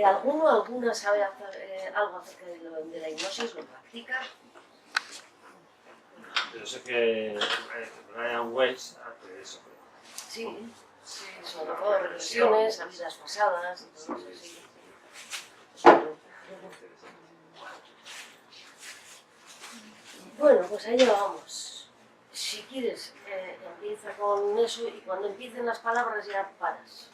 ¿Alguna sabe hacer, algo acerca de la hipnosis? ¿Lo practica? Yo sé que Brian Weiss hace eso. Sí, sí, sobre todo regresiones, a vidas pasadas y todo eso, sí. Bueno, pues ahí vamos. Si quieres, empieza con eso y cuando empiecen las palabras ya paras.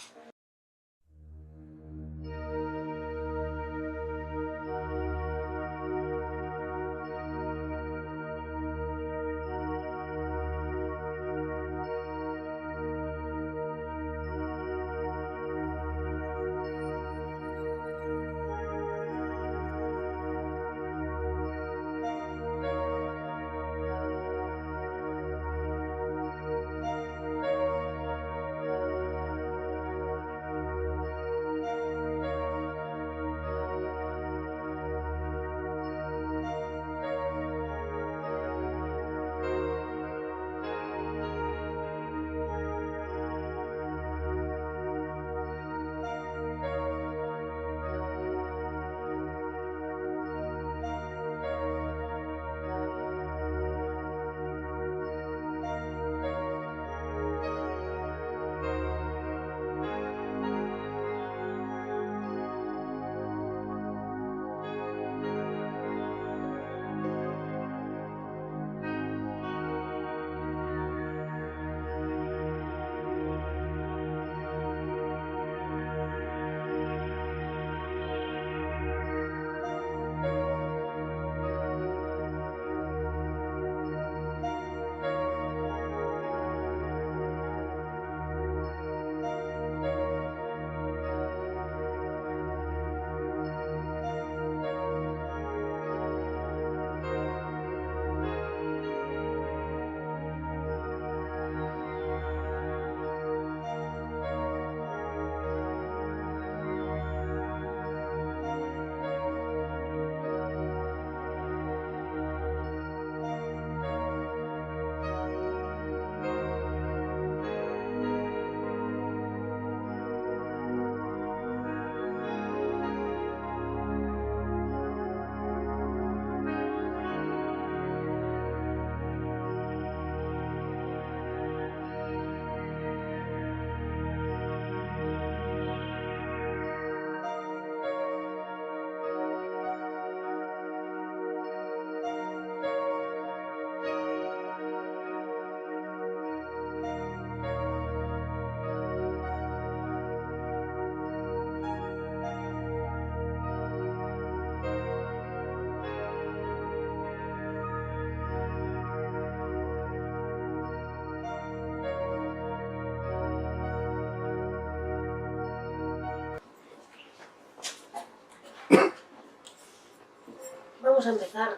Vamos a empezar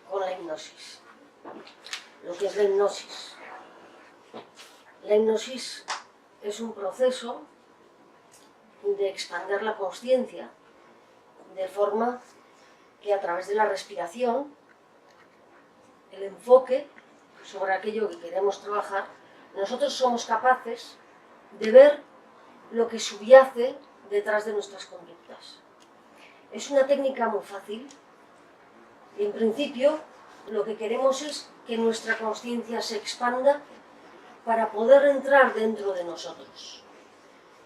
con la hipnosis. Lo que es la hipnosis. La hipnosis es un proceso de expandir la consciencia de forma que a través de la respiración, el enfoque sobre aquello que queremos trabajar, nosotros somos capaces de ver lo que subyace detrás de nuestras conductas. Es una técnica muy fácil. En principio, lo que queremos es que nuestra consciencia se expanda para poder entrar dentro de nosotros.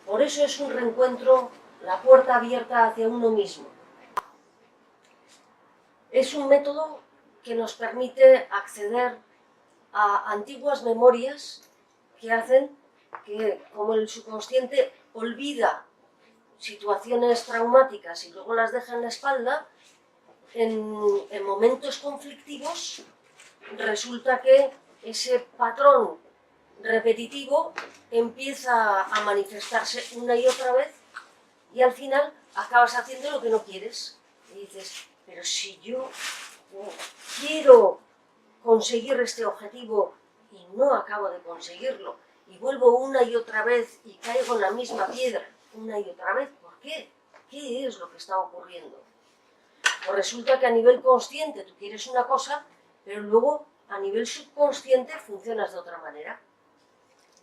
Por eso es un reencuentro, la puerta abierta hacia uno mismo. Es un método que nos permite acceder a antiguas memorias que hacen que, como el subconsciente olvida situaciones traumáticas y luego las deja en la espalda, en momentos conflictivos resulta que ese patrón repetitivo empieza a manifestarse una y otra vez y al final acabas haciendo lo que no quieres. Y dices, pero si yo quiero conseguir este objetivo y no acabo de conseguirlo, y vuelvo una y otra vez y caigo en la misma piedra una y otra vez, ¿por qué? ¿Qué es lo que está ocurriendo? Pues resulta que a nivel consciente tú quieres una cosa, pero luego a nivel subconsciente funcionas de otra manera.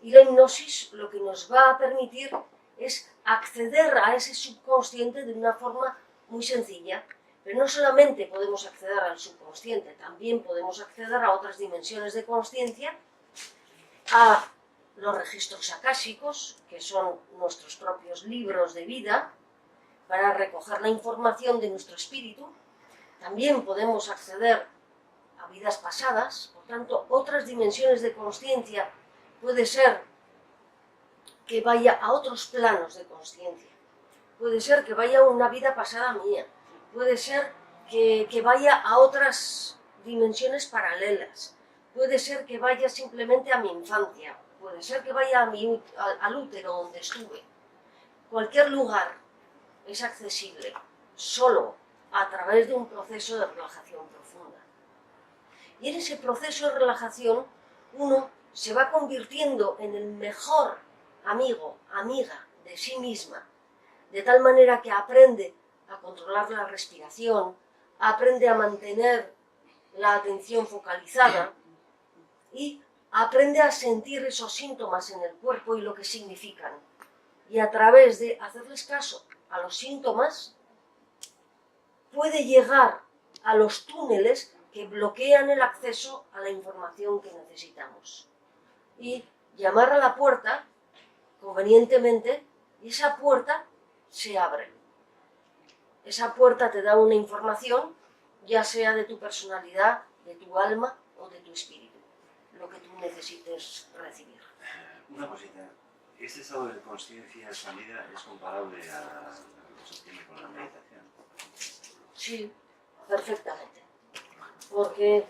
Y la hipnosis lo que nos va a permitir es acceder a ese subconsciente subconsciente de una forma muy sencilla. Pero no solamente podemos acceder al subconsciente, también podemos acceder a otras dimensiones de consciencia, a los registros akáshicos, que son nuestros propios libros de vida, para recoger la información de nuestro espíritu. También podemos acceder a vidas pasadas, por tanto, otras dimensiones de consciencia. Puede ser que vaya a otros planos de consciencia, puede ser que vaya a una vida pasada mía, puede ser que vaya a otras dimensiones paralelas, puede ser que vaya simplemente a mi infancia, puede ser que vaya al útero donde estuve. Cualquier lugar es accesible solo a través de un proceso de relajación profunda. Y en ese proceso de relajación uno se va convirtiendo en el mejor amigo, amiga de sí misma, de tal manera que aprende a controlar la respiración, aprende a mantener la atención focalizada y aprende a sentir esos síntomas en el cuerpo y lo que significan. Y a través de hacerles caso a los síntomas, puede llegar a los túneles que bloquean el acceso a la información que necesitamos. Y llamar a la puerta, convenientemente, y esa puerta se abre. Esa puerta te da una información, ya sea de tu personalidad, de tu alma o de tu espíritu, lo que tú necesites recibir. Una cosita, este estado de conciencia expandida es comparable a lo que se obtiene con la meditación. Sí, perfectamente. Porque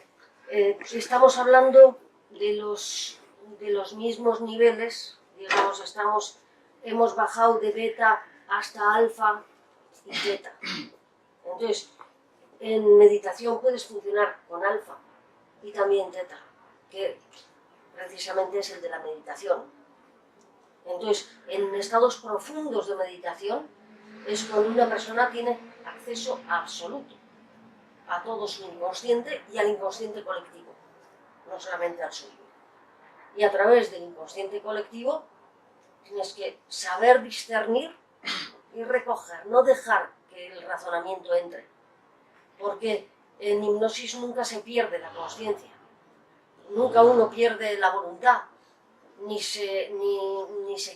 estamos hablando de los mismos niveles, digamos, hemos bajado de beta hasta alfa y teta. Entonces, en meditación puedes funcionar con alfa y también teta, que precisamente es el de la meditación. Entonces, en estados profundos de meditación es cuando una persona tiene acceso absoluto a todo su inconsciente y al inconsciente colectivo, no solamente al suyo. Y a través del inconsciente colectivo tienes que saber discernir y recoger, no dejar que el razonamiento entre, porque en hipnosis nunca se pierde la consciencia, nunca uno pierde la voluntad, ni se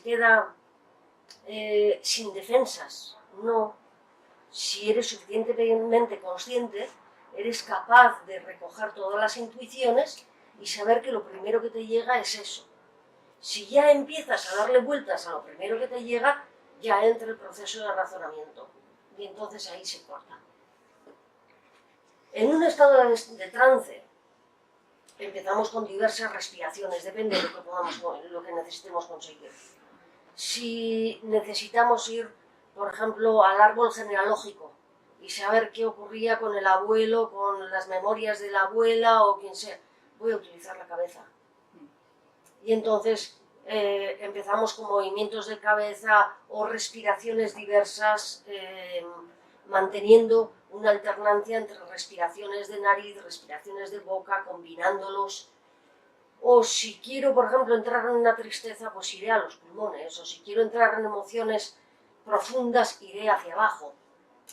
queda sin defensas. No, si eres suficientemente consciente, eres capaz de recoger todas las intuiciones y saber que lo primero que te llega es eso. Si ya empiezas a darle vueltas a lo primero que te llega, ya entra el proceso de razonamiento y entonces ahí se corta. En un estado de trance empezamos con diversas respiraciones, depende de lo que necesitemos conseguir. Si necesitamos ir, por ejemplo, al árbol genealógico y saber qué ocurría con el abuelo, con las memorias de la abuela o quien sea, voy a utilizar la cabeza. Y entonces empezamos con movimientos de cabeza o respiraciones diversas, manteniendo una alternancia entre respiraciones de nariz, respiraciones de boca, combinándolos. O si quiero, por ejemplo, entrar en una tristeza, pues iré a los pulmones. O si quiero entrar en emociones profundas, iré hacia abajo.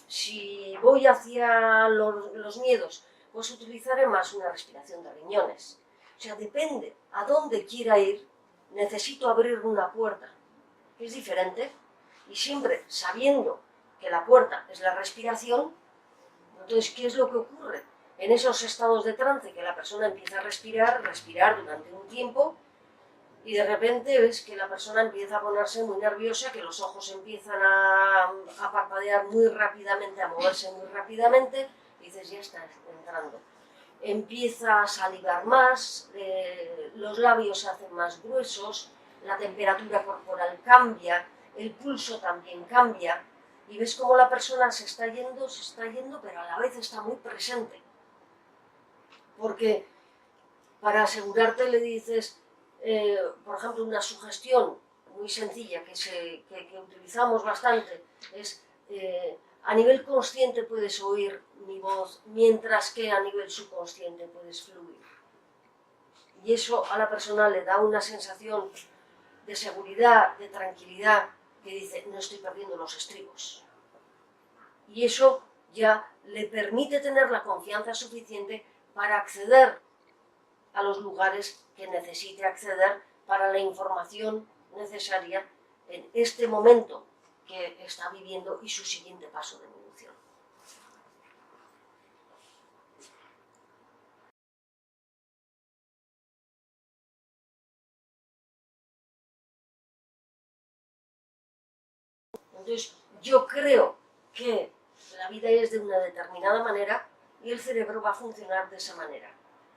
Si voy hacia los miedos, pues utilizaré más una respiración de riñones. O sea, depende a dónde quiera ir, necesito abrir una puerta, que es diferente, y siempre sabiendo que la puerta es la respiración. Entonces, ¿qué es lo que ocurre? En esos estados de trance que la persona empieza a respirar durante un tiempo y de repente ves que la persona empieza a ponerse muy nerviosa, que los ojos empiezan a parpadear muy rápidamente, a moverse muy rápidamente, y dices, ya está entrando. Empieza a salivar más, los labios se hacen más gruesos, la temperatura corporal cambia, el pulso también cambia, y ves cómo la persona se está yendo, pero a la vez está muy presente. Porque para asegurarte le dices, por ejemplo, una sugestión muy sencilla que utilizamos bastante es a nivel consciente puedes oír mi voz, mientras que a nivel subconsciente puedes fluir. Y eso a la persona le da una sensación de seguridad, de tranquilidad, que dice, no estoy perdiendo los estribos. y eso ya le permite tener la confianza suficiente para acceder a los lugares que necesite acceder para la información necesaria en este momento que está viviendo y su siguiente paso de evolución. Entonces, yo creo que la vida es de una determinada manera y el cerebro va a funcionar de esa manera.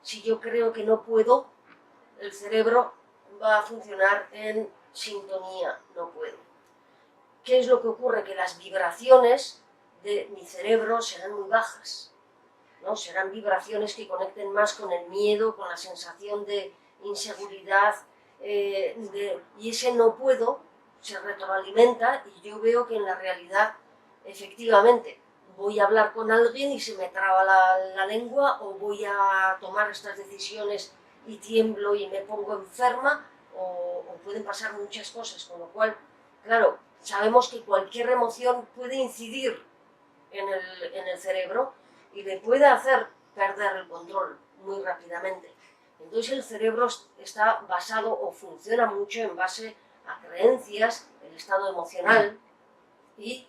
Si yo creo que no puedo, el cerebro va a funcionar en sintonía, no puedo. ¿Qué es lo que ocurre? Que las vibraciones de mi cerebro serán muy bajas, ¿no? Serán vibraciones que conecten más con el miedo, con la sensación de inseguridad, y ese no puedo se retroalimenta y yo veo que en la realidad, efectivamente, voy a hablar con alguien y se me traba la lengua, o voy a tomar estas decisiones y tiemblo y me pongo enferma, o pueden pasar muchas cosas, con lo cual, claro, sabemos que cualquier emoción puede incidir en el cerebro y le puede hacer perder el control muy rápidamente. Entonces el cerebro está basado o funciona mucho en base a creencias, el estado emocional y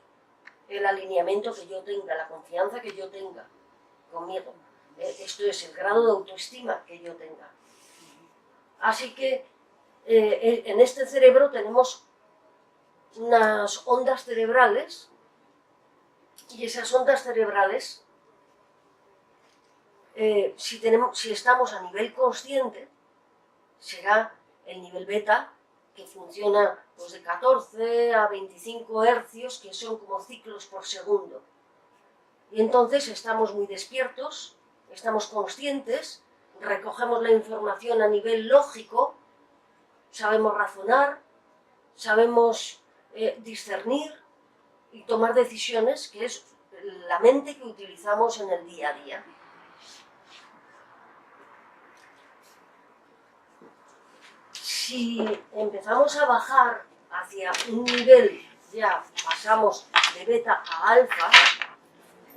el alineamiento que yo tenga, la confianza que yo tenga conmigo. Esto es el grado de autoestima que yo tenga. Así que en este cerebro tenemos unas ondas cerebrales, y esas ondas cerebrales, si estamos a nivel consciente, será el nivel beta, que funciona pues, de 14 a 25 hercios, que son como ciclos por segundo. Y entonces estamos muy despiertos, estamos conscientes, recogemos la información a nivel lógico, sabemos razonar, sabemos discernir y tomar decisiones, que es la mente que utilizamos en el día a día. Si empezamos a bajar hacia un nivel, ya pasamos de beta a alfa,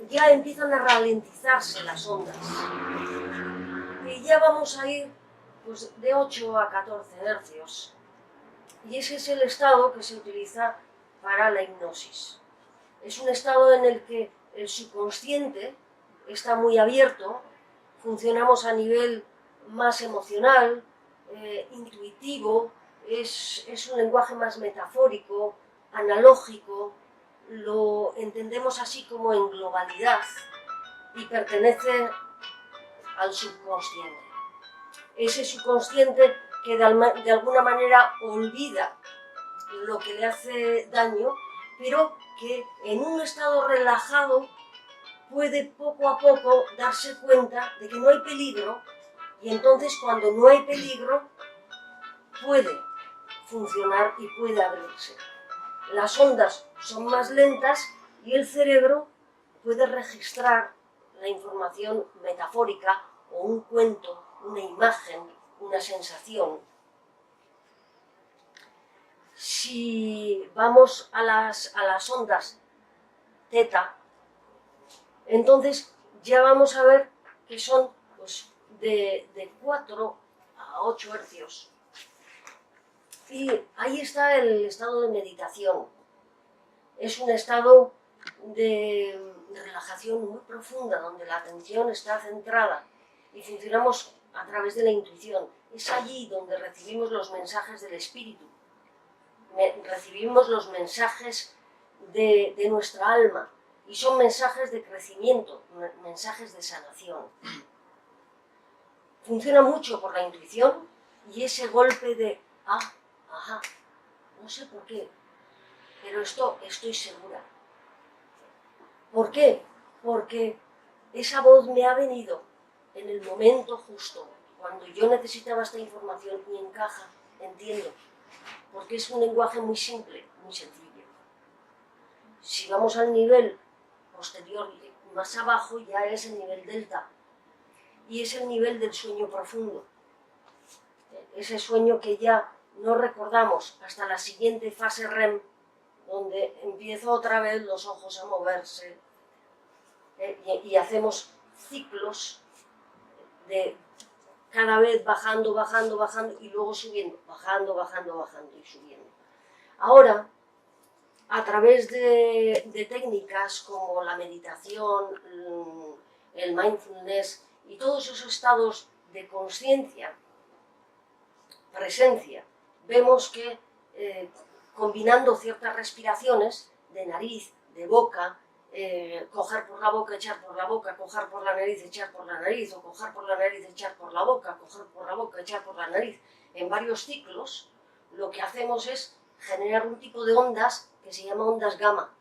ya empiezan a ralentizarse las ondas. Y ya vamos a ir pues, de 8 a 14 hercios. Y ese es el estado que se utiliza para la hipnosis. Es un estado en el que el subconsciente está muy abierto, funcionamos a nivel más emocional, intuitivo, es un lenguaje más metafórico, analógico, lo entendemos así como en globalidad y pertenece al subconsciente. Ese subconsciente que de alguna manera olvida lo que le hace daño, pero que en un estado relajado puede poco a poco darse cuenta de que no hay peligro, y entonces cuando no hay peligro puede funcionar y puede abrirse. Las ondas son más lentas y el cerebro puede registrar la información metafórica o un cuento, una imagen, una sensación. Si vamos a las ondas teta, entonces ya vamos a ver que son pues, de 4 a 8 hercios. Y ahí está el estado de meditación. Es un estado de relajación muy profunda, donde la atención está centrada y funcionamos a través de la intuición. Es allí donde recibimos los mensajes del espíritu, recibimos los mensajes de nuestra alma, y son mensajes de crecimiento, mensajes de sanación. Funciona mucho por la intuición y ese golpe de ajá, no sé por qué, pero esto estoy segura. ¿Por qué? Porque esa voz me ha venido en el momento justo, cuando yo necesitaba esta información y encaja, entiendo, porque es un lenguaje muy simple, muy sencillo. Si vamos al nivel posterior, más abajo, ya es el nivel delta, y es el nivel del sueño profundo. Ese sueño que ya no recordamos hasta la siguiente fase REM, donde empieza otra vez los ojos a moverse, y hacemos ciclos de cada vez bajando, bajando, bajando y luego subiendo, bajando, bajando, bajando y subiendo. Ahora, a través de técnicas como la meditación, el mindfulness y todos esos estados de conciencia, presencia, vemos que combinando ciertas respiraciones de nariz, de boca, coger por la boca, echar por la boca, coger por la nariz, echar por la nariz, o coger por la nariz, echar por la boca, coger por la boca, echar por la nariz, en varios ciclos, lo que hacemos es generar un tipo de ondas que se llama ondas gamma.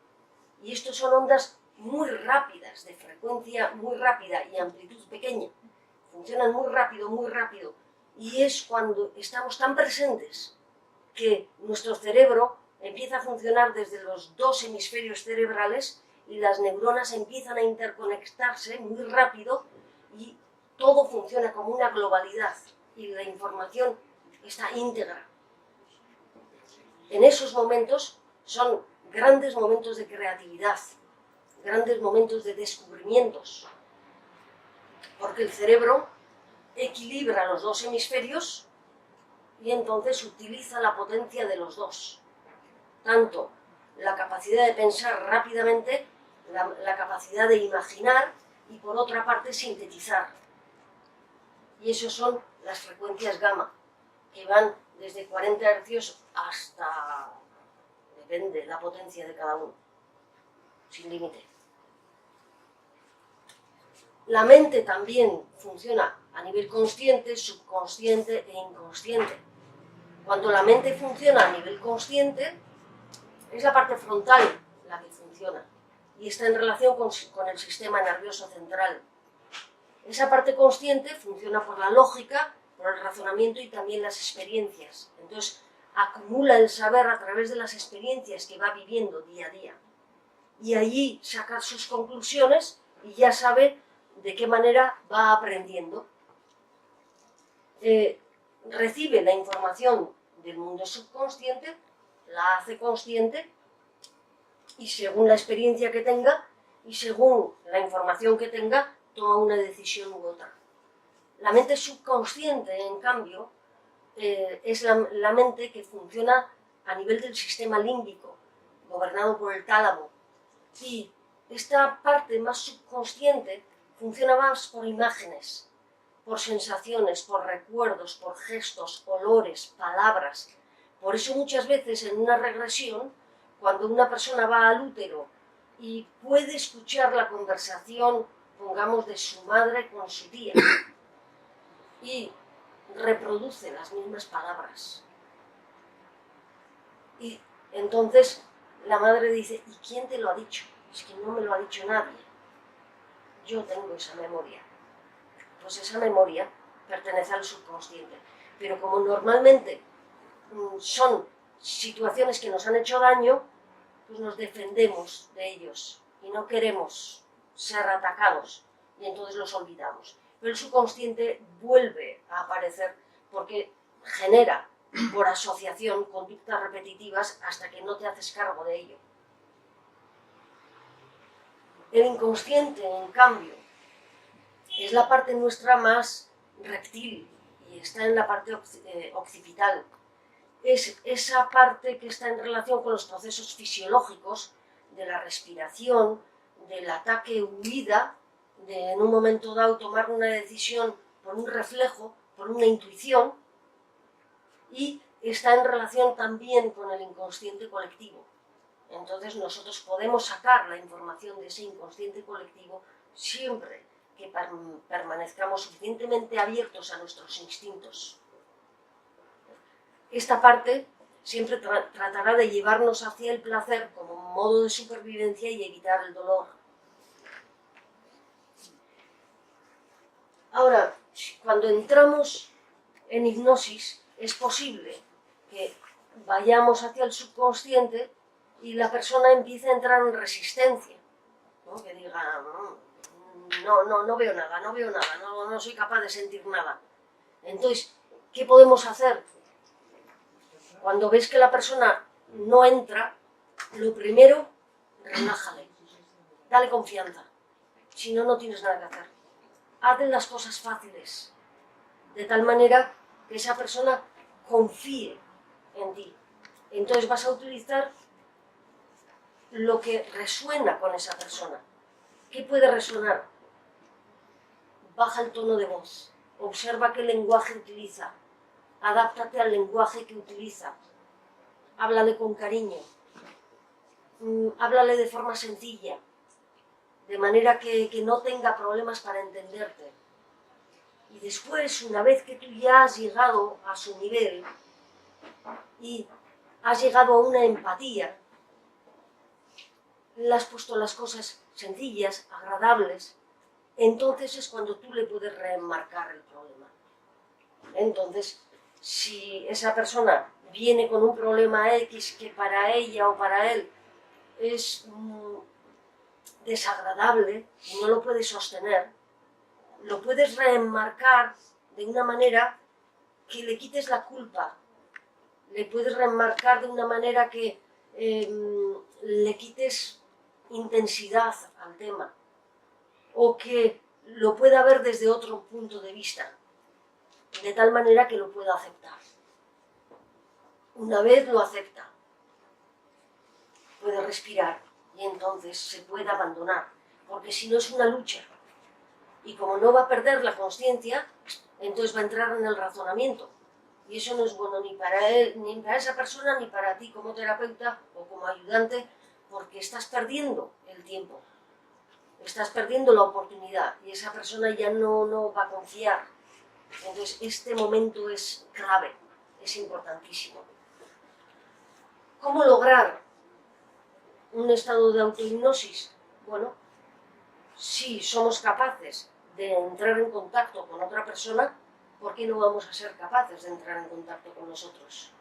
Y estos son ondas muy rápidas, de frecuencia muy rápida y amplitud pequeña. Funcionan muy rápido, y es cuando estamos tan presentes que nuestro cerebro empieza a funcionar desde los dos hemisferios cerebrales y las neuronas empiezan a interconectarse muy rápido y todo funciona como una globalidad y la información está íntegra. En esos momentos son grandes momentos de creatividad, grandes momentos de descubrimientos, porque el cerebro equilibra los dos hemisferios y entonces utiliza la potencia de los dos, tanto la capacidad de pensar rápidamente, la capacidad de imaginar y por otra parte sintetizar. Y eso son las frecuencias gamma, que van desde 40 Hz hasta, depende, la potencia de cada uno, sin límite. La mente también funciona a nivel consciente, subconsciente e inconsciente. Cuando la mente funciona a nivel consciente, es la parte frontal la que funciona y está en relación con el sistema nervioso central. Esa parte consciente funciona por la lógica, por el razonamiento y también las experiencias. Entonces, acumula el saber a través de las experiencias que va viviendo día a día. Y allí saca sus conclusiones y ya sabe de qué manera va aprendiendo. Recibe la información del mundo subconsciente, la hace consciente y según la experiencia que tenga y según la información que tenga, toma una decisión u otra. La mente subconsciente, en cambio, es la mente que funciona a nivel del sistema límbico, gobernado por el tálamo. Y esta parte más subconsciente funciona más por imágenes, por sensaciones, por recuerdos, por gestos, olores, palabras. Por eso muchas veces en una regresión, cuando una persona va al útero y puede escuchar la conversación, pongamos, de su madre con su tía, y reproduce las mismas palabras. Y entonces la madre dice, ¿y quién te lo ha dicho? Es que no me lo ha dicho nadie. Yo tengo esa memoria. Pues esa memoria pertenece al subconsciente. Pero como normalmente son situaciones que nos han hecho daño, pues nos defendemos de ellos y no queremos ser atacados y entonces los olvidamos. Pero el subconsciente vuelve a aparecer porque genera por asociación conductas repetitivas hasta que no te haces cargo de ello. El inconsciente, en cambio, es la parte nuestra más reptil y está en la parte occipital. Es esa parte que está en relación con los procesos fisiológicos de la respiración, del ataque-huida, de en un momento dado tomar una decisión por un reflejo, por una intuición, y está en relación también con el inconsciente colectivo. Entonces nosotros podemos sacar la información de ese inconsciente colectivo siempre que permanezcamos suficientemente abiertos a nuestros instintos. Esta parte siempre tratará de llevarnos hacia el placer como modo de supervivencia y evitar el dolor. Ahora, cuando entramos en hipnosis, es posible que vayamos hacia el subconsciente y la persona empiece a entrar en resistencia, ¿no? Que diga, no veo nada, no soy capaz de sentir nada. Entonces, ¿qué podemos hacer? Cuando ves que la persona no entra, lo primero, relájale, dale confianza. si no, no tienes nada que hacer. Haz las cosas fáciles, de tal manera que esa persona confíe en ti. Entonces vas a utilizar lo que resuena con esa persona. ¿Qué puede resonar? Baja el tono de voz, observa qué lenguaje utiliza, adáptate al lenguaje que utiliza, háblale con cariño, háblale de forma sencilla, de manera que no tenga problemas para entenderte. Y después, una vez que tú ya has llegado a su nivel y has llegado a una empatía, le has puesto las cosas sencillas, agradables, entonces es cuando tú le puedes reenmarcar el problema. Entonces, si esa persona viene con un problema X que para ella o para él es desagradable y no lo puede sostener, lo puedes reenmarcar de una manera que le quites la culpa, le puedes reenmarcar de una manera que le quites intensidad al tema, o que lo pueda ver desde otro punto de vista, de tal manera que lo pueda aceptar. Una vez lo acepta, puede respirar y entonces se puede abandonar, porque si no es una lucha. Y como no va a perder la consciencia, entonces va a entrar en el razonamiento. Y eso no es bueno ni para él, ni para esa persona, ni para ti como terapeuta o como ayudante, porque estás perdiendo el tiempo. Estás perdiendo la oportunidad y esa persona ya no va a confiar. Entonces este momento es clave, es importantísimo. ¿Cómo lograr un estado de autohipnosis? Bueno, si somos capaces de entrar en contacto con otra persona, ¿por qué no vamos a ser capaces de entrar en contacto con nosotros?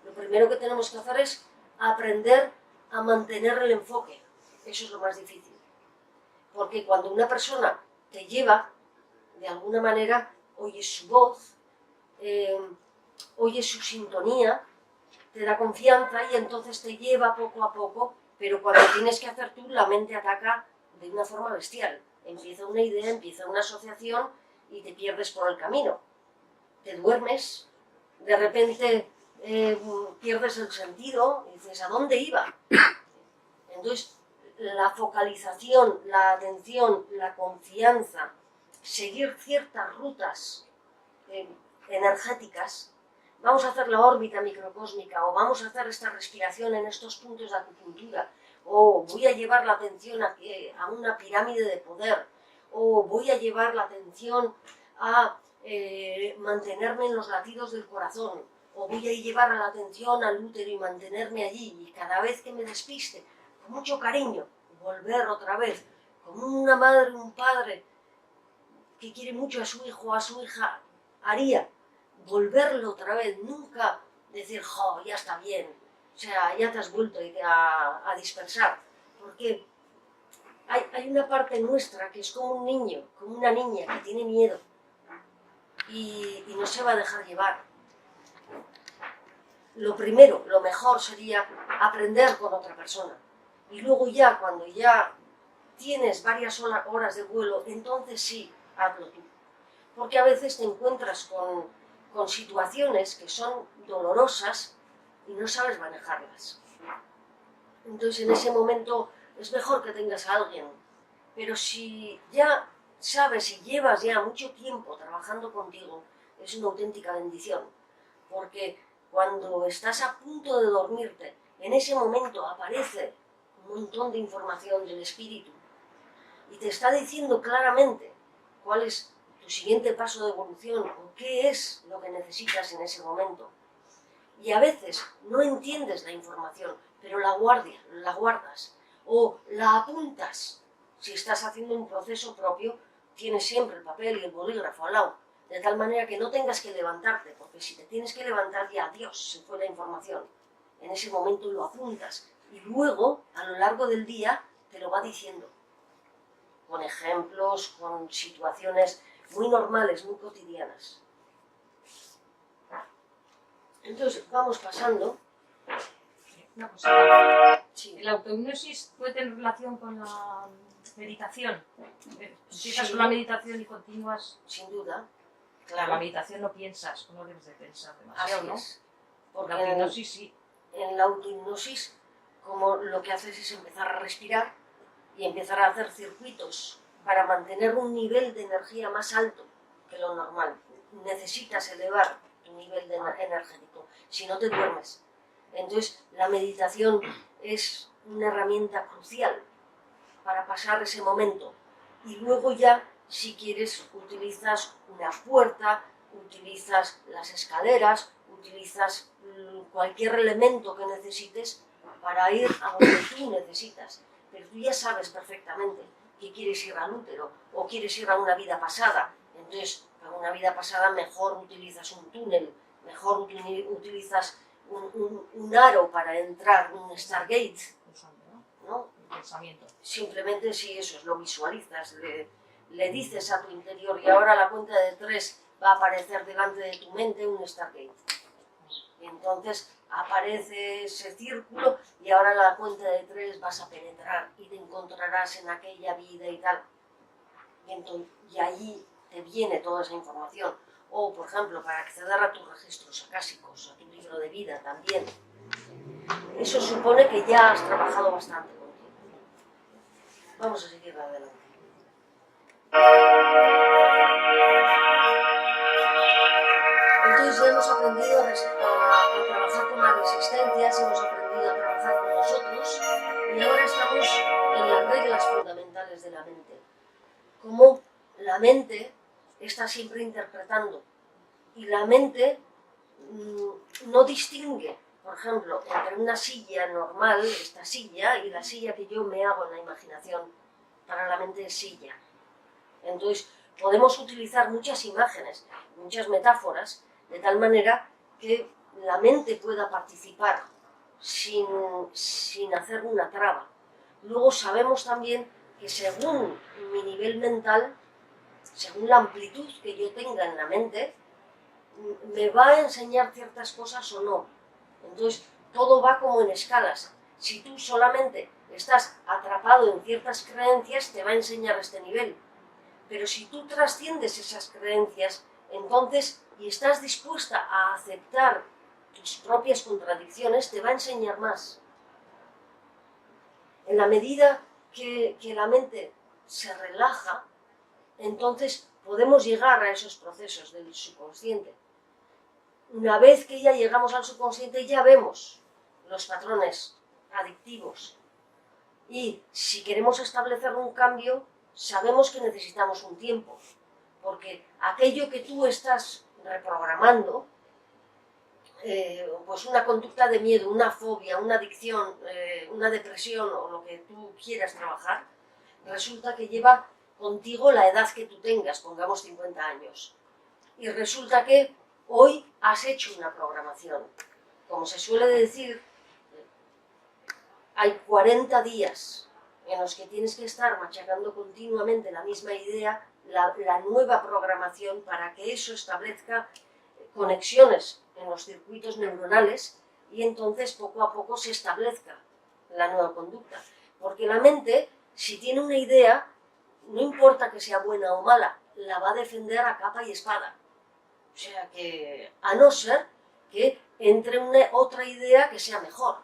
Lo primero que tenemos que hacer es aprender a mantener el enfoque. Eso es lo más difícil. Porque cuando una persona te lleva, de alguna manera, oyes su voz, oyes su sintonía, te da confianza y entonces te lleva poco a poco, pero cuando tienes que hacer tú, la mente ataca de una forma bestial. Empieza una idea, empieza una asociación y te pierdes por el camino. Te duermes, de repente pierdes el sentido y dices, ¿a dónde iba? Entonces, la focalización, la atención, la confianza, seguir ciertas rutas energéticas, vamos a hacer la órbita microcósmica o vamos a hacer esta respiración en estos puntos de acupuntura, o voy a llevar la atención a una pirámide de poder, o voy a llevar la atención a mantenerme en los latidos del corazón, o voy a llevar la atención al útero y mantenerme allí, y cada vez que me despiste, con mucho cariño, volver otra vez, como una madre o un padre que quiere mucho a su hijo o a su hija haría, volverlo otra vez, nunca decir, jo, ya está bien, o sea, ya te has vuelto a dispersar, porque hay una parte nuestra que es como un niño, como una niña que tiene miedo y no se va a dejar llevar. Lo primero, lo mejor sería aprender con otra persona y luego ya, cuando ya tienes varias horas de vuelo, entonces sí, hazlo tú, porque a veces te encuentras con situaciones que son dolorosas y no sabes manejarlas. Entonces en ese momento es mejor que tengas a alguien, pero si ya sabes y llevas ya mucho tiempo trabajando contigo, es una auténtica bendición, porque cuando estás a punto de dormirte, en ese momento aparece un montón de información del espíritu y te está diciendo claramente cuál es tu siguiente paso de evolución o qué es lo que necesitas en ese momento. Y a veces no entiendes la información, pero la guardas o la apuntas. Si estás haciendo un proceso propio, tienes siempre el papel y el bolígrafo al lado, de tal manera que no tengas que levantarte, porque si te tienes que levantar ya, adiós, se fue la información. En ese momento lo apuntas y luego, a lo largo del día, te lo va diciendo, con ejemplos, con situaciones muy normales, muy cotidianas. Entonces vamos pasando una cosita. Sí, ¿La autohipnosis puede tener relación con la meditación? Empiezas Sí. con la meditación y continúas. sin duda. Claro, la meditación no piensas, no debes de pensar demasiado, Así ¿no? es. Porque Porque la hipnosis sí. en la autohipnosis, como lo que haces es empezar a respirar y empezar a hacer circuitos para mantener un nivel de energía más alto que lo normal. Necesitas elevar tu nivel energético, si no te duermes. Entonces, la meditación es una herramienta crucial para pasar ese momento. Y luego ya, si quieres, utilizas una puerta, utilizas las escaleras, utilizas cualquier elemento que necesites para ir a donde tú necesitas. Pero tú ya sabes perfectamente que quieres ir al útero o quieres ir a una vida pasada. Entonces, para una vida pasada mejor utilizas un túnel, mejor utilizas un aro para entrar, un Stargate, ¿no? El pensamiento. Simplemente si eso es, lo visualizas, le dices a tu interior y ahora a la cuenta de 3 va a aparecer delante de tu mente un Stargate. Y entonces aparece ese círculo y ahora a la cuenta de 3 vas a penetrar y te encontrarás en aquella vida y tal. Y allí te viene toda esa información. O, por ejemplo, para acceder a tus registros acásicos, a tu libro de vida también. Eso supone que ya has trabajado bastante contigo. Vamos a seguir adelante. Entonces ya hemos aprendido a trabajar con las resistencias, hemos aprendido a trabajar con nosotros y ahora estamos en las reglas fundamentales de la mente. Cómo la mente está siempre interpretando y la mente no distingue, por ejemplo, entre una silla normal, esta silla, y la silla que yo me hago en la imaginación. Para la mente es silla. Entonces, podemos utilizar muchas imágenes, muchas metáforas, de tal manera que la mente pueda participar sin hacer una traba. Luego sabemos también que según mi nivel mental, según la amplitud que yo tenga en la mente, me va a enseñar ciertas cosas o no. Entonces, todo va como en escalas. Si tú solamente estás atrapado en ciertas creencias, te va a enseñar este nivel. Pero si tú trasciendes esas creencias, entonces, y estás dispuesta a aceptar tus propias contradicciones, te va a enseñar más. En la medida que la mente se relaja, entonces podemos llegar a esos procesos del subconsciente. Una vez que ya llegamos al subconsciente, ya vemos los patrones adictivos. Y si queremos establecer un cambio, sabemos que necesitamos un tiempo, porque aquello que tú estás reprogramando, pues una conducta de miedo, una fobia, una adicción, una depresión o lo que tú quieras trabajar, resulta que lleva contigo la edad que tú tengas, pongamos 50 años. Y resulta que hoy has hecho una programación. Como se suele decir, hay 40 días en los que tienes que estar machacando continuamente la misma idea, la nueva programación, para que eso establezca conexiones en los circuitos neuronales y entonces poco a poco se establezca la nueva conducta. Porque la mente, si tiene una idea, no importa que sea buena o mala, la va a defender a capa y espada. O sea que, a no ser que entre otra idea que sea mejor,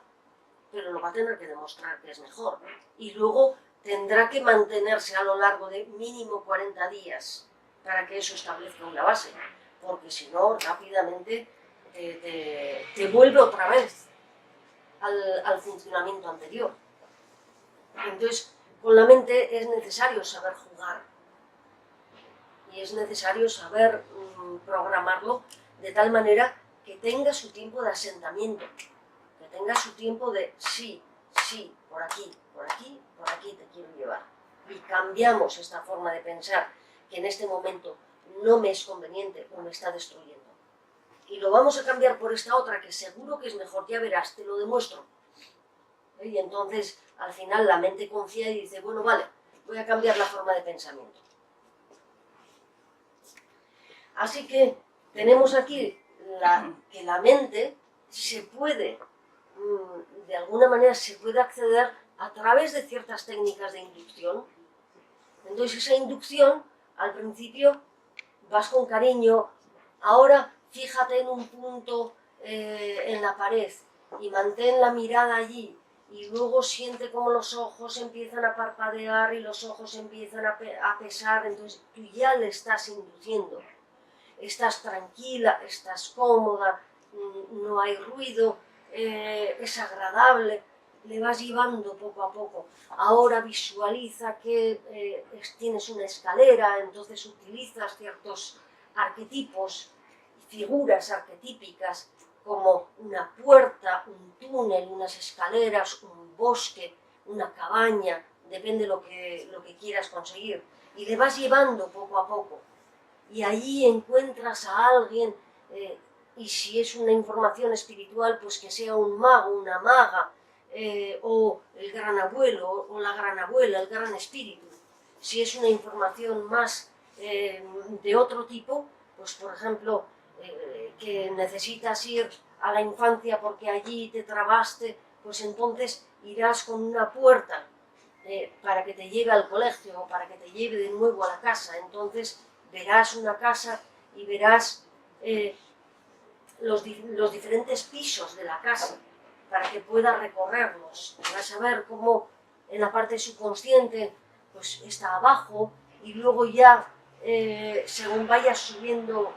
pero lo va a tener que demostrar que es mejor. Y luego tendrá que mantenerse a lo largo de mínimo 40 días para que eso establezca una base, porque si no, rápidamente te vuelve otra vez al funcionamiento anterior. Entonces, con la mente es necesario saber jugar y es necesario saber programarlo de tal manera que tenga su tiempo de asentamiento, que tenga su tiempo de sí, sí, por aquí, por aquí, por aquí te quiero llevar. Y cambiamos esta forma de pensar que en este momento no me es conveniente o me está destruyendo. Y lo vamos a cambiar por esta otra que seguro que es mejor, ya verás, te lo demuestro. Y entonces al final la mente confía y dice, bueno, vale, voy a cambiar la forma de pensamiento. Así que tenemos aquí que la mente se puede de alguna manera se puede acceder a través de ciertas técnicas de inducción. Entonces esa inducción, al principio vas con cariño, ahora fíjate en un punto en la pared y mantén la mirada allí y luego siente como los ojos empiezan a parpadear y los ojos empiezan a pesar, entonces tú ya le estás induciendo. Estás tranquila, estás cómoda, no hay ruido, es agradable, le vas llevando poco a poco. Ahora visualiza que tienes una escalera, entonces utilizas ciertos arquetipos, figuras arquetípicas, como una puerta, un túnel, unas escaleras, un bosque, una cabaña, depende de lo que quieras conseguir. Y le vas llevando poco a poco. Y allí encuentras a alguien, y si es una información espiritual, pues que sea un mago, una maga, o el gran abuelo, o la gran abuela, el gran espíritu. Si es una información más de otro tipo, pues por ejemplo, que necesitas ir a la infancia porque allí te trabaste, pues entonces irás con una puerta para que te lleve al colegio o para que te lleve de nuevo a la casa. Entonces verás una casa y verás los diferentes pisos de la casa para que puedas recorrerlos. Vas a ver cómo en la parte subconsciente pues está abajo y luego ya según vayas subiendo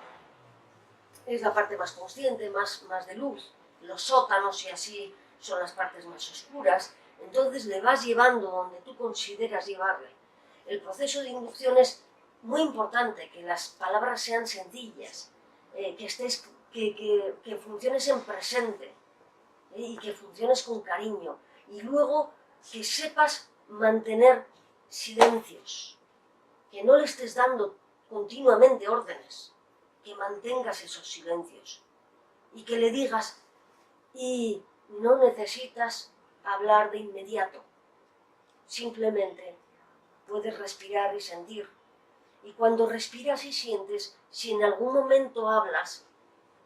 es la parte más consciente, más de luz, los sótanos y así son las partes más oscuras. Entonces le vas llevando donde tú consideras llevarle. El proceso de inducción es muy importante, que las palabras sean sencillas, que funciones en presente y que funciones con cariño. Y luego que sepas mantener silencios, que no le estés dando continuamente órdenes, que mantengas esos silencios y que le digas, y no necesitas hablar de inmediato, simplemente puedes respirar y sentir. Y cuando respiras y sientes, si en algún momento hablas,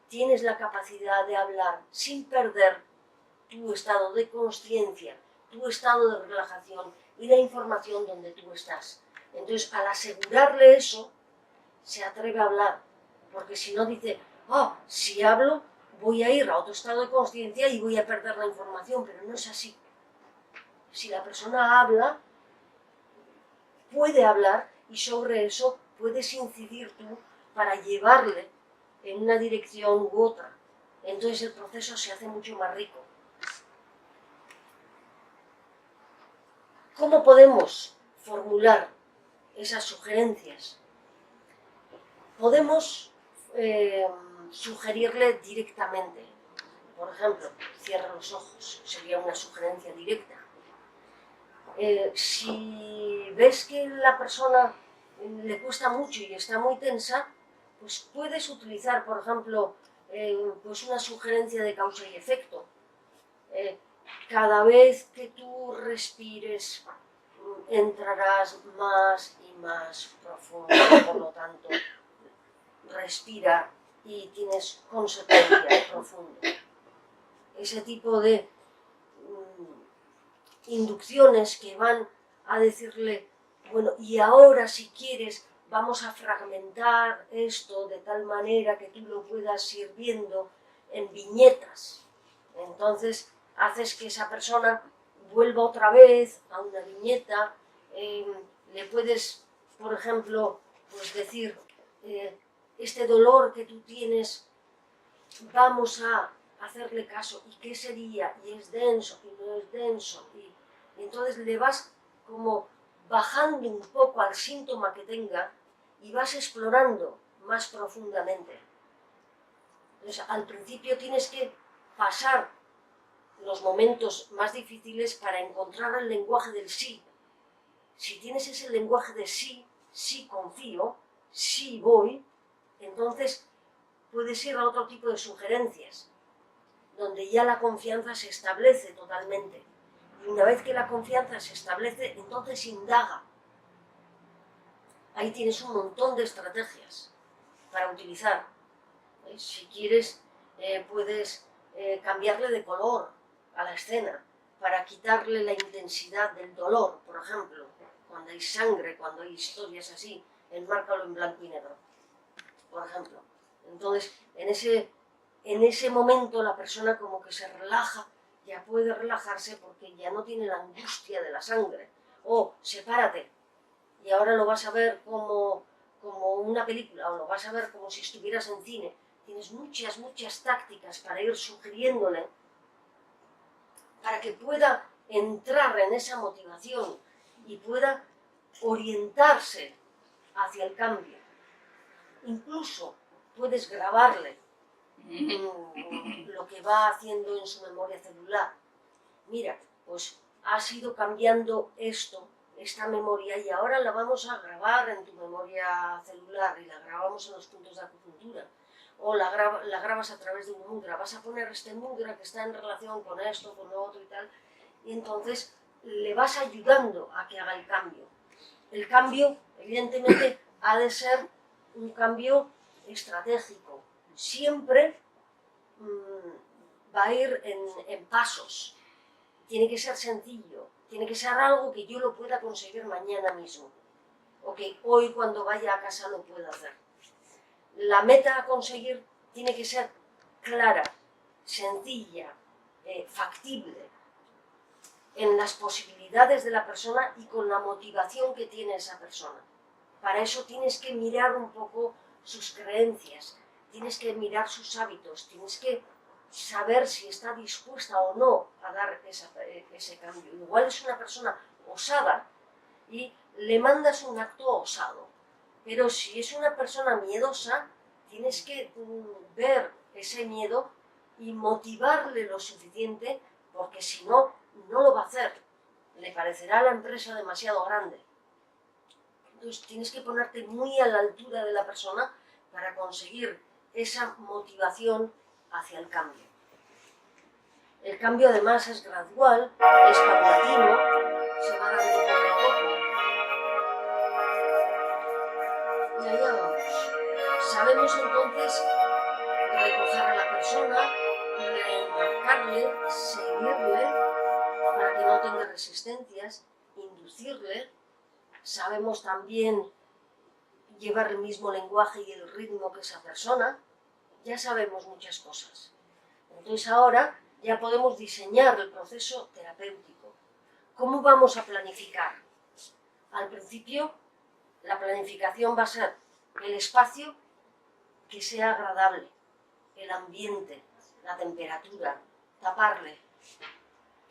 tienes la capacidad de hablar sin perder tu estado de consciencia, tu estado de relajación y la información donde tú estás. Entonces, al asegurarle eso, se atreve a hablar, porque si no dice, si hablo voy a ir a otro estado de consciencia y voy a perder la información, pero no es así. Si la persona habla, puede hablar y sobre eso puedes incidir tú para llevarle en una dirección u otra. Entonces el proceso se hace mucho más rico. ¿Cómo podemos formular esas sugerencias? Podemos sugerirle directamente. Por ejemplo, cierra los ojos, sería una sugerencia directa. Si ves que la persona le cuesta mucho y está muy tensa, pues puedes utilizar, por ejemplo, pues una sugerencia de causa y efecto. Cada vez que tú respires, entrarás más y más profundo, por lo tanto, respira y tienes consecuencia profunda. Ese tipo de inducciones que van a decirle, bueno, y ahora si quieres vamos a fragmentar esto de tal manera que tú lo puedas ir viendo en viñetas. Entonces haces que esa persona vuelva otra vez a una viñeta, le puedes, por ejemplo, pues decir, este dolor que tú tienes, vamos a hacerle caso, ¿y qué sería? Y es denso, y no es denso, y entonces le vas como bajando un poco al síntoma que tenga y vas explorando más profundamente. Entonces, al principio tienes que pasar los momentos más difíciles para encontrar el lenguaje del sí. Si tienes ese lenguaje de sí, sí confío, sí voy, entonces puedes ir a otro tipo de sugerencias, donde ya la confianza se establece totalmente. Y una vez que la confianza se establece, entonces indaga. Ahí tienes un montón de estrategias para utilizar. Si quieres, puedes cambiarle de color a la escena para quitarle la intensidad del dolor, por ejemplo, cuando hay sangre, cuando hay historias así, enmárcalo en blanco y negro, por ejemplo. Entonces, en ese momento la persona como que se relaja, ya puede relajarse porque ya no tiene la angustia de la sangre. O sepárate, y ahora lo vas a ver como una película, o lo vas a ver como si estuvieras en cine. Tienes muchas tácticas para ir sugiriéndole, para que pueda entrar en esa motivación y pueda orientarse hacia el cambio. Incluso puedes grabarle lo que va haciendo en su memoria celular. Mira, pues has ido cambiando esta memoria, y ahora la vamos a grabar en tu memoria celular y la grabamos en los puntos de acupuntura. O la grabas a través de un mudra. Vas a poner este mudra que está en relación con esto, con lo otro y tal. Y entonces le vas ayudando a que haga el cambio. El cambio, evidentemente, ha de ser un cambio estratégico. Siempre va a ir en pasos. Tiene que ser sencillo. Tiene que ser algo que yo lo pueda conseguir mañana mismo. O que hoy cuando vaya a casa lo pueda hacer. La meta a conseguir tiene que ser clara, sencilla, factible, en las posibilidades de la persona y con la motivación que tiene esa persona. Para eso tienes que mirar un poco sus creencias, tienes que mirar sus hábitos, tienes que saber si está dispuesta o no a dar ese cambio. Igual es una persona osada y le mandas un acto osado. Pero si es una persona miedosa, tienes que ver ese miedo y motivarle lo suficiente, porque si no, no lo va a hacer. Le parecerá a la empresa demasiado grande. Entonces tienes que ponerte muy a la altura de la persona para conseguir esa motivación hacia el cambio. El cambio además es gradual, es paulatino, se va dando poco a poco. Y allá vamos. Sabemos entonces recoger a la persona, reenmarcarle, seguirle para que no tenga resistencias, inducirle. Sabemos también llevar el mismo lenguaje y el ritmo que esa persona. Ya sabemos muchas cosas. Entonces ahora ya podemos diseñar el proceso terapéutico. ¿Cómo vamos a planificar? Al principio, la planificación va a ser el espacio que sea agradable, el ambiente, la temperatura, taparle,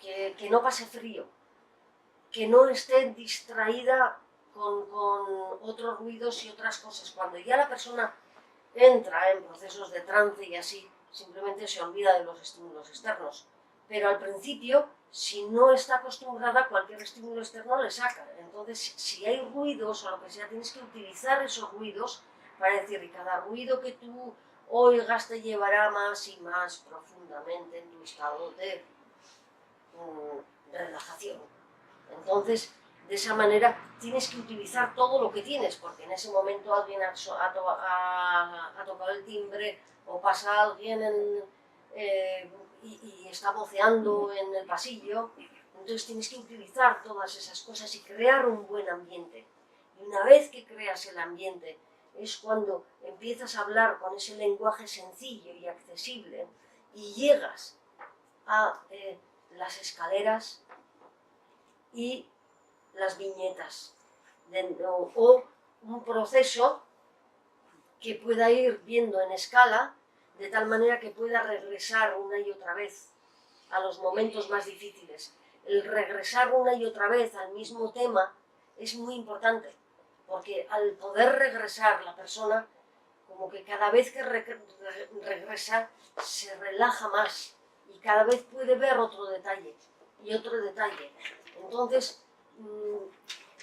que no pase frío, que no esté distraída con otros ruidos y otras cosas. Cuando ya la persona entra en procesos de trance y así, simplemente se olvida de los estímulos externos. Pero al principio, si no está acostumbrada, cualquier estímulo externo le saca. Entonces, si hay ruidos o lo que sea, tienes que utilizar esos ruidos para decir, y cada ruido que tú oigas te llevará más y más profundamente en tu estado de relajación. Entonces, de esa manera, tienes que utilizar todo lo que tienes, porque en ese momento alguien ha tocado el timbre, o pasa alguien y está voceando en el pasillo. Entonces tienes que utilizar todas esas cosas y crear un buen ambiente. Y una vez que creas el ambiente, es cuando empiezas a hablar con ese lenguaje sencillo y accesible y llegas a las escaleras y las viñetas, o un proceso que pueda ir viendo en escala, de tal manera que pueda regresar una y otra vez a los momentos más difíciles. El regresar una y otra vez al mismo tema es muy importante, porque al poder regresar la persona, como que cada vez que regresa, se relaja más y cada vez puede ver otro detalle y otro detalle. Entonces,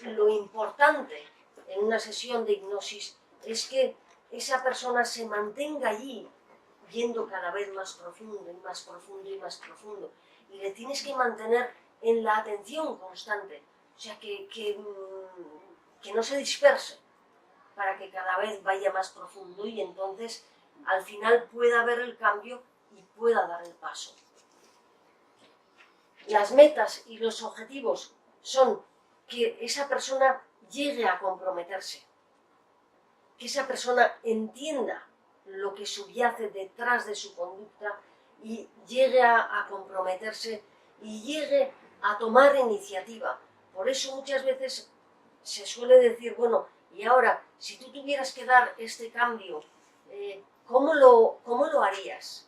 lo importante en una sesión de hipnosis es que esa persona se mantenga allí, yendo cada vez más profundo y más profundo y más profundo. Y le tienes que mantener en la atención constante, o sea, que no se disperse, para que cada vez vaya más profundo y entonces al final pueda ver el cambio y pueda dar el paso. las metas y los objetivos son que esa persona llegue a comprometerse, que esa persona entienda lo que subyace detrás de su conducta y llegue a comprometerse y llegue a tomar iniciativa. Por eso muchas veces se suele decir, bueno, y ahora, si tú tuvieras que dar este cambio, ¿cómo lo harías?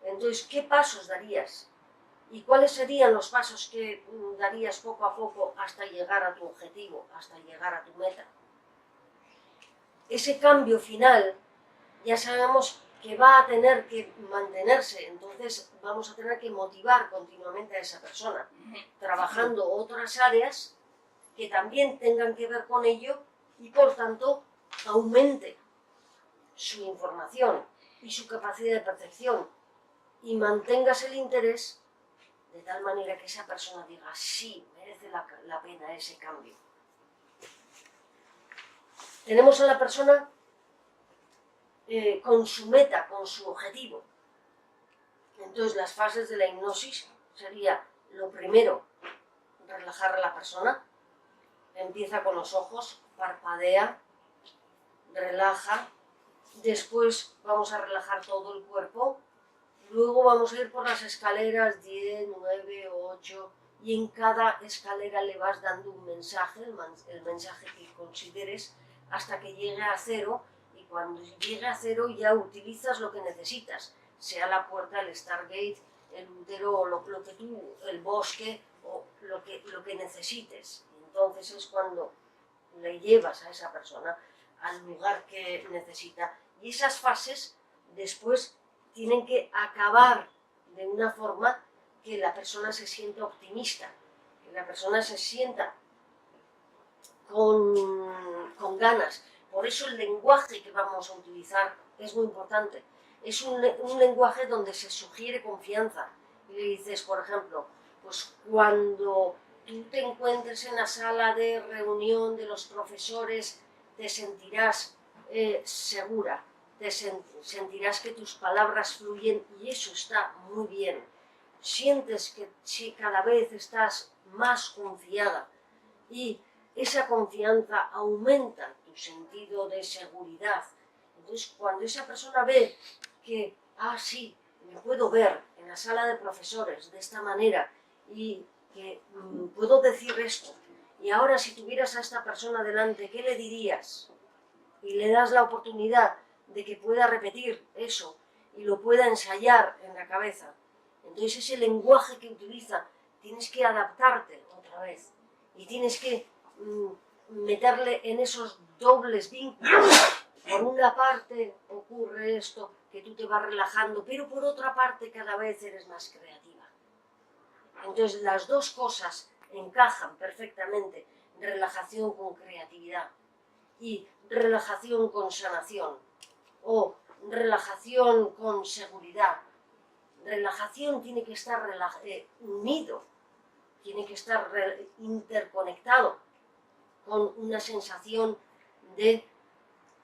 Entonces, ¿qué pasos darías? ¿Y cuáles serían los pasos que darías poco a poco hasta llegar a tu objetivo, hasta llegar a tu meta? Ese cambio final ya sabemos que va a tener que mantenerse, entonces vamos a tener que motivar continuamente a esa persona, trabajando otras áreas que también tengan que ver con ello y por tanto aumente su información y su capacidad de percepción y mantengas el interés de tal manera que esa persona diga sí, merece la pena ese cambio. Tenemos a la persona con su meta, con su objetivo. Entonces las fases de la hipnosis sería lo primero, relajar a la persona. Empieza con los ojos, parpadea, relaja, después vamos a relajar todo el cuerpo, luego vamos a ir por las escaleras 10, 9, 8 y en cada escalera le vas dando un mensaje, el mensaje que consideres hasta que llegue a 0 y cuando llegue a 0 ya utilizas lo que necesitas, sea la puerta, el Stargate, el útero o lo que tú, el bosque o lo que necesites. Entonces es cuando le llevas a esa persona al lugar que necesita. Y esas fases después tienen que acabar de una forma que la persona se sienta optimista, que la persona se sienta con ganas. Por eso el lenguaje que vamos a utilizar es muy importante. Es un lenguaje donde se sugiere confianza. Y le dices, por ejemplo, pues cuando tú te encuentres en la sala de reunión de los profesores, te sentirás segura, sentirás que tus palabras fluyen y eso está muy bien. Sientes que cada vez estás más confiada y esa confianza aumenta tu sentido de seguridad. Entonces, cuando esa persona ve que, sí, me puedo ver en la sala de profesores de esta manera y que puedo decir esto, y ahora si tuvieras a esta persona delante, ¿qué le dirías? Y le das la oportunidad de que pueda repetir eso y lo pueda ensayar en la cabeza. Entonces ese lenguaje que utiliza, tienes que adaptarte otra vez y tienes que meterle en esos dobles vínculos. Por una parte ocurre esto, que tú te vas relajando, pero por otra parte cada vez eres más creativa. Entonces las dos cosas encajan perfectamente, relajación con creatividad y relajación con sanación o relajación con seguridad. Relajación tiene que estar unido, tiene que estar interconectado con una sensación de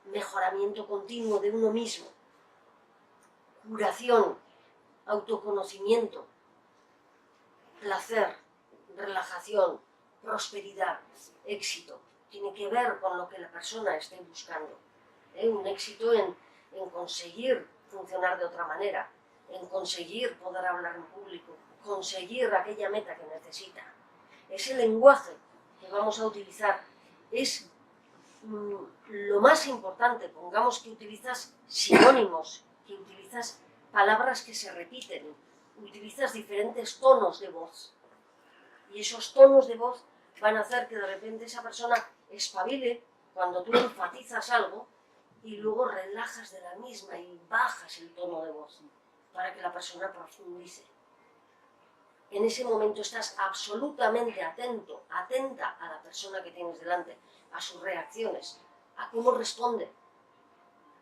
mejoramiento continuo de uno mismo, curación, autoconocimiento, placer, relajación, prosperidad, éxito. Tiene que ver con lo que la persona esté buscando. Un éxito en conseguir funcionar de otra manera, en conseguir poder hablar en público, conseguir aquella meta que necesita. Ese lenguaje que vamos a utilizar es lo más importante. Pongamos que utilizas sinónimos, que utilizas palabras que se repiten, utilizas diferentes tonos de voz. Y esos tonos de voz van a hacer que de repente esa persona espabile cuando tú enfatizas algo y luego relajas de la misma y bajas el tono de voz para que la persona profundice. En ese momento estás absolutamente atento, atenta a la persona que tienes delante, a sus reacciones, a cómo responde,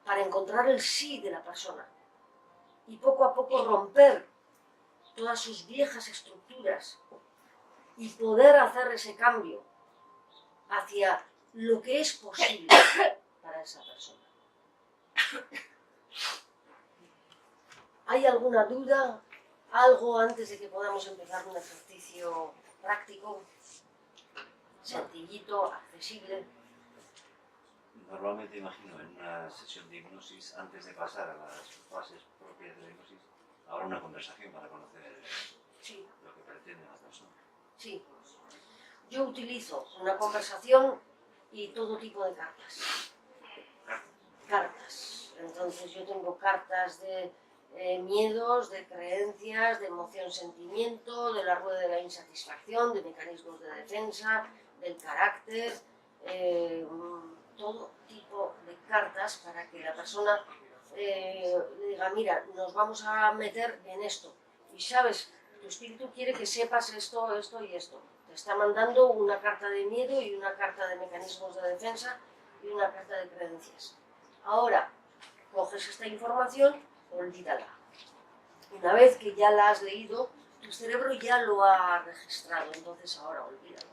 para encontrar el sí de la persona y poco a poco romper todas sus viejas estructuras y poder hacer ese cambio hacia lo que es posible para esa persona. ¿Hay alguna duda? algo antes de que podamos empezar un ejercicio práctico, sencillito, accesible. Normalmente imagino en una sesión de hipnosis, antes de pasar a las fases propias de la hipnosis, habrá una conversación para conocer Sí, lo que pretende la persona. sí. Yo utilizo una conversación y todo tipo de cartas. Cartas. Entonces yo tengo cartas de miedos, de creencias, de emoción, sentimiento, de la rueda de la insatisfacción, de mecanismos de defensa, del carácter, todo tipo de cartas para que la persona diga, mira, nos vamos a meter en esto. Y sabes, tu espíritu quiere que sepas esto, esto y esto. Te está mandando una carta de miedo y una carta de mecanismos de defensa y una carta de creencias. Ahora, coges esta información, olvídala. Una vez que ya la has leído, tu cerebro ya lo ha registrado, entonces ahora olvídalo.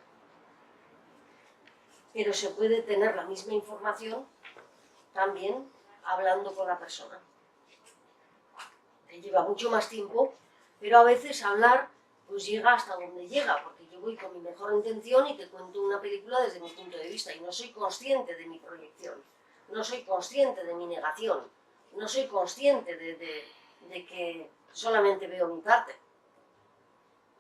Pero se puede tener la misma información también hablando con la persona. Te lleva mucho más tiempo, pero a veces hablar pues llega hasta donde llega, porque yo voy con mi mejor intención y te cuento una película desde mi punto de vista y no soy consciente de mi proyección, no soy consciente de mi negación, no soy consciente de que solamente veo mi parte.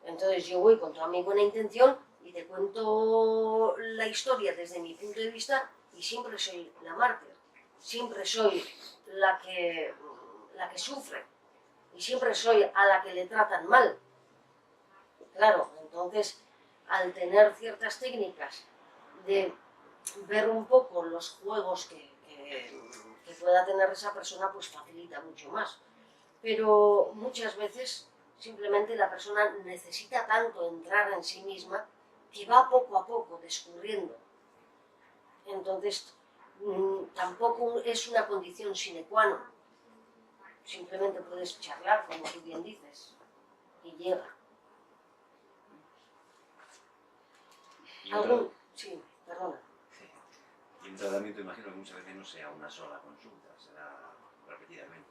Entonces yo voy con toda mi buena intención y te cuento la historia desde mi punto de vista y siempre soy la mártir, siempre soy la que sufre y siempre soy a la que le tratan mal. Claro, entonces al tener ciertas técnicas de ver un poco los juegos que pueda tener esa persona, pues facilita mucho más. Pero muchas veces simplemente la persona necesita tanto entrar en sí misma que va poco a poco descubriendo. Entonces tampoco es una condición sine qua non. Simplemente puedes charlar, como tú bien dices, y llega. ¿Algún? Sí, perdona. Sí. Y un tratamiento, imagino que muchas veces no sea una sola consulta, será repetidamente.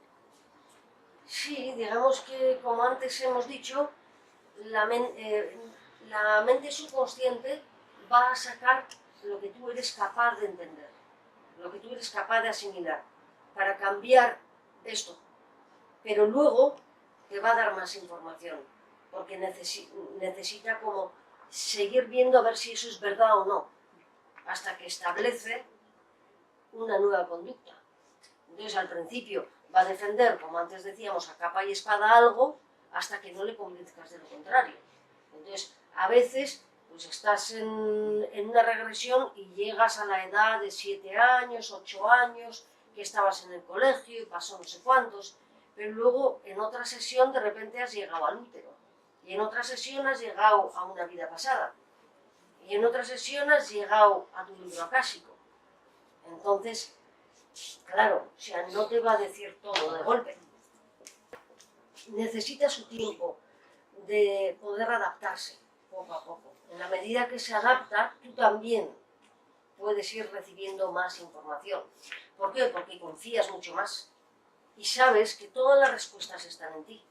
Sí, digamos que, como antes hemos dicho, la mente subconsciente va a sacar lo que tú eres capaz de entender, lo que tú eres capaz de asimilar, para cambiar esto. Pero luego te va a dar más información, porque necesita como seguir viendo a ver si eso es verdad o no, hasta que establece una nueva conducta. Entonces al principio va a defender, como antes decíamos, a capa y espada algo, hasta que no le convenzcas de lo contrario. Entonces a veces pues estás en una regresión y llegas a la edad de 7 años, 8 años, que estabas en el colegio y pasó no sé cuántos, pero luego en otra sesión de repente has llegado al útero, y en otra sesión has llegado a una vida pasada, y en otra sesión has llegado a tu libro acásico. Entonces, claro, o sea, no te va a decir todo de golpe. Necesita su tiempo de poder adaptarse poco a poco. En la medida que se adapta, tú también puedes ir recibiendo más información. ¿Por qué? Porque confías mucho más y sabes que todas las respuestas están en ti.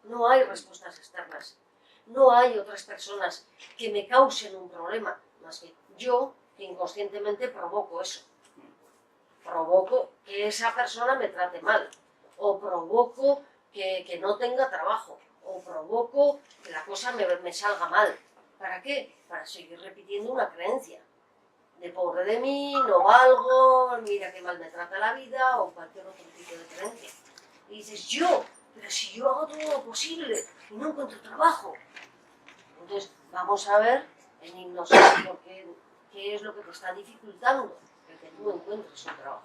No hay respuestas externas. No hay otras personas que me causen un problema, más que yo, que inconscientemente provoco eso. Provoco que esa persona me trate mal, o provoco que no tenga trabajo, o provoco que la cosa me salga mal. ¿Para qué? Para seguir repitiendo una creencia de pobre de mí, no valgo, mira qué mal me trata la vida, o cualquier otro tipo de creencia. Y dices, pero si yo hago todo lo posible y no encuentro trabajo. Entonces vamos a ver en hipnosis qué es lo que te está dificultando el que tú encuentres un trabajo.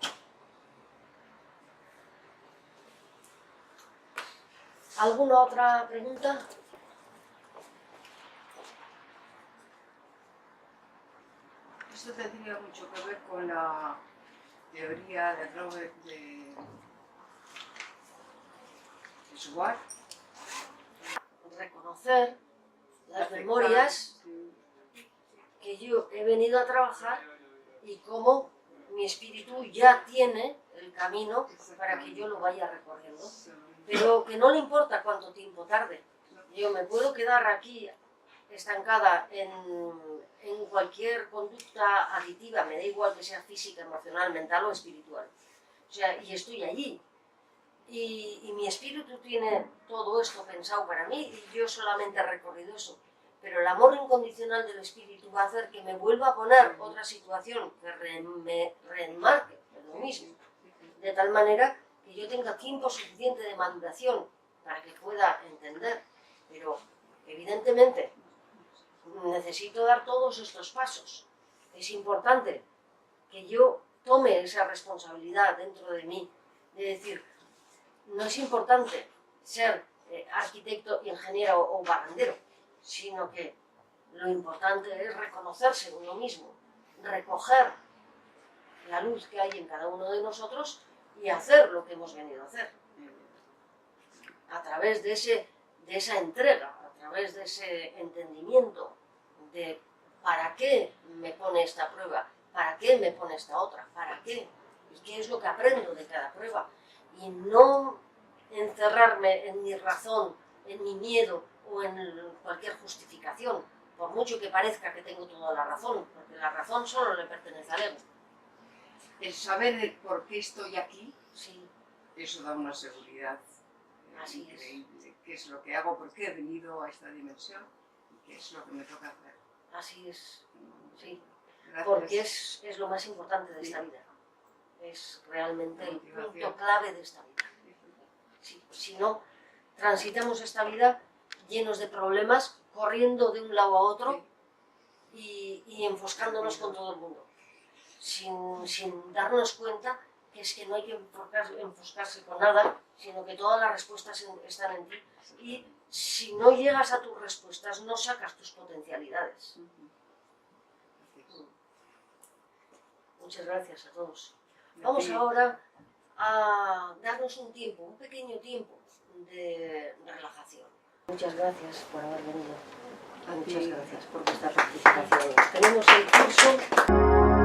¿Alguna otra pregunta? Esto tendría mucho que ver con la teoría de Robert de Schwartz. Reconocer las memorias que yo he venido a trabajar y cómo mi espíritu ya tiene el camino para que yo lo vaya recorriendo. pero que no le importa cuánto tiempo tarde. Yo me puedo quedar aquí estancada en cualquier conducta aditiva, me da igual que sea física, emocional, mental o espiritual. O sea, y estoy allí. Y mi espíritu tiene todo esto pensado para mí y yo solamente he recorrido eso. Pero el amor incondicional del espíritu va a hacer que me vuelva a poner otra situación que me reenmarque de lo mismo. De tal manera que yo tenga tiempo suficiente de maduración para que pueda entender. Pero evidentemente necesito dar todos estos pasos. Es importante que yo tome esa responsabilidad dentro de mí, de decir, no es importante ser arquitecto, ingeniero o barrendero, sino que lo importante es reconocerse uno mismo, recoger la luz que hay en cada uno de nosotros y hacer lo que hemos venido a hacer. A través de esa entrega, a través de ese entendimiento de para qué me pone esta prueba, para qué me pone esta otra, para qué, y qué es lo que aprendo de cada prueba. Y no encerrarme en mi razón, en mi miedo o en cualquier justificación, por mucho que parezca que tengo toda la razón, porque la razón solo le pertenece al ego. El saber el por qué estoy aquí, Sí, eso da una seguridad Así es. increíble. ¿Qué es lo que hago? ¿Por qué he venido a esta dimensión? ¿Y qué es lo que me toca hacer? así es, sí, Gracias. porque es lo más importante de esta vida. Es realmente el punto clave de esta vida. Sí, si no, transitamos esta vida llenos de problemas, corriendo de un lado a otro y enfoscándonos con todo el mundo, sin darnos cuenta que es que no hay que enfoscarse con nada, sino que todas las respuestas están en ti. Y si no llegas a tus respuestas, no sacas tus potencialidades. Muchas gracias a todos. Vamos ahora a darnos un tiempo, un pequeño tiempo de relajación. Muchas gracias por haber venido. Muchas gracias por vuestra participación. Tenemos el curso.